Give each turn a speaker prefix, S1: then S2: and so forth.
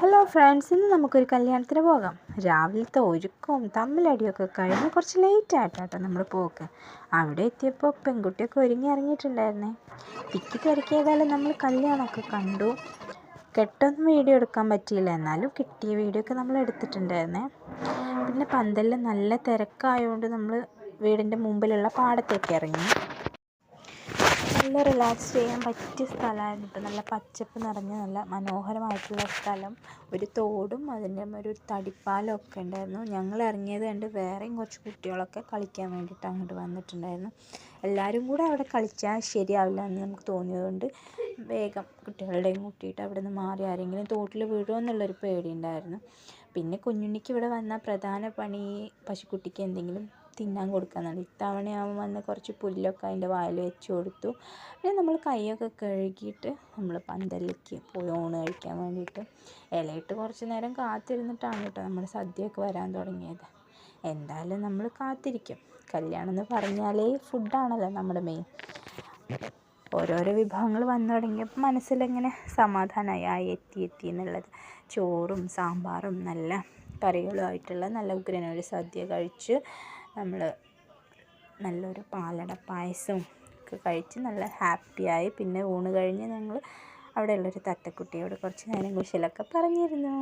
S1: Hello friends, ഇന്ന് നമുക്കൊരു കല്യാണത്തിന് പോകാം. രാവിലത്തെ ഒരുക്കവും തമ്മിലടിയൊക്കെ കഴിഞ്ഞ് കുറച്ച് ലേറ്റായിട്ടാട്ടോ നമ്മൾ പോക്ക്. അവിടെ എത്തിയപ്പോൾ പെൺകുട്ടിയൊക്കെ ഒരുങ്ങി ഇറങ്ങിയിട്ടുണ്ടായിരുന്നേ. തിക്കി തിരക്കിയതായാലും നമ്മൾ കല്യാണമൊക്കെ കണ്ടു. കെട്ടൊന്നും വീഡിയോ എടുക്കാൻ പറ്റിയില്ല, എന്നാലും കിട്ടിയ വീഡിയോ ഒക്കെ നമ്മൾ എടുത്തിട്ടുണ്ടായിരുന്നേ. പിന്നെ പന്തലിൽ നല്ല തിരക്കായതുകൊണ്ട് നമ്മൾ വീടിൻ്റെ മുമ്പിലുള്ള പാടത്തേക്ക് ഇറങ്ങി. നല്ല റിലാക്സ് ചെയ്യാൻ പറ്റിയ സ്ഥലമായിരുന്നു കേട്ടോ. നല്ല പച്ചപ്പ് നിറഞ്ഞ നല്ല മനോഹരമായിട്ടുള്ള സ്ഥലം. ഒരു തോടും അതിൻ്റെ ഒരു തടിപ്പാലം ഒക്കെ ഉണ്ടായിരുന്നു. ഞങ്ങൾ ഇറങ്ങിയത് കണ്ട് വേറെയും കുറച്ച് കുട്ടികളൊക്കെ കളിക്കാൻ വേണ്ടിയിട്ട് അങ്ങോട്ട് വന്നിട്ടുണ്ടായിരുന്നു. എല്ലാവരും കൂടെ അവിടെ കളിച്ചാൽ ശരിയാവില്ല എന്ന് നമുക്ക് തോന്നിയതുകൊണ്ട് വേഗം കുട്ടികളുടെയും കൂട്ടിയിട്ട് അവിടെ നിന്ന് മാറി. ആരെങ്കിലും തോട്ടിൽ വീഴുമോ എന്നുള്ളൊരു പേടിയുണ്ടായിരുന്നു. പിന്നെ കുഞ്ഞുണ്ണിക്ക് ഇവിടെ വന്ന പ്രധാന പണി പശുക്കുട്ടിക്ക് എന്തെങ്കിലും തിന്നാൻ കൊടുക്കാനാണ്. ഇത്തവണയാകുമ്പോൾ വന്ന് കുറച്ച് പുല്ലൊക്കെ അതിൻ്റെ വായിൽ വെച്ച് കൊടുത്തു. പിന്നെ നമ്മൾ കൈയൊക്കെ കഴുകിയിട്ട് നമ്മൾ പന്തലിലേക്ക് പോയി ഊണ് കഴിക്കാൻ വേണ്ടിയിട്ട്. ഇലയിട്ട് കുറച്ച് നേരം കാത്തിരുന്നിട്ടാണ് കേട്ടോ നമ്മൾ സദ്യയൊക്കെ വരാൻ തുടങ്ങിയത്. എന്തായാലും നമ്മൾ കാത്തിരിക്കും. കല്യാണം എന്ന് പറഞ്ഞാലേ ഫുഡാണല്ലോ നമ്മുടെ മെയിൻ. ഓരോരോ വിഭവങ്ങൾ വന്നു തുടങ്ങിയപ്പോൾ മനസ്സിലിങ്ങനെ സമാധാനമായി എത്തി എന്നുള്ളത്. ചോറും സാമ്പാറും നല്ല കറികളുമായിട്ടുള്ള നല്ല ഉഗ്രനൊരു സദ്യ കഴിച്ച് നമ്മൾ നല്ലൊരു പാലട പായസം ഒക്കെ കഴിച്ച് നല്ല ഹാപ്പിയായി. പിന്നെ ഊണ് കഴിഞ്ഞ് ഞങ്ങൾ അവിടെയുള്ളൊരു തത്തക്കുട്ടിയോട് കുറച്ച് നേരം കുശലൊക്കെ പറഞ്ഞിരുന്നു.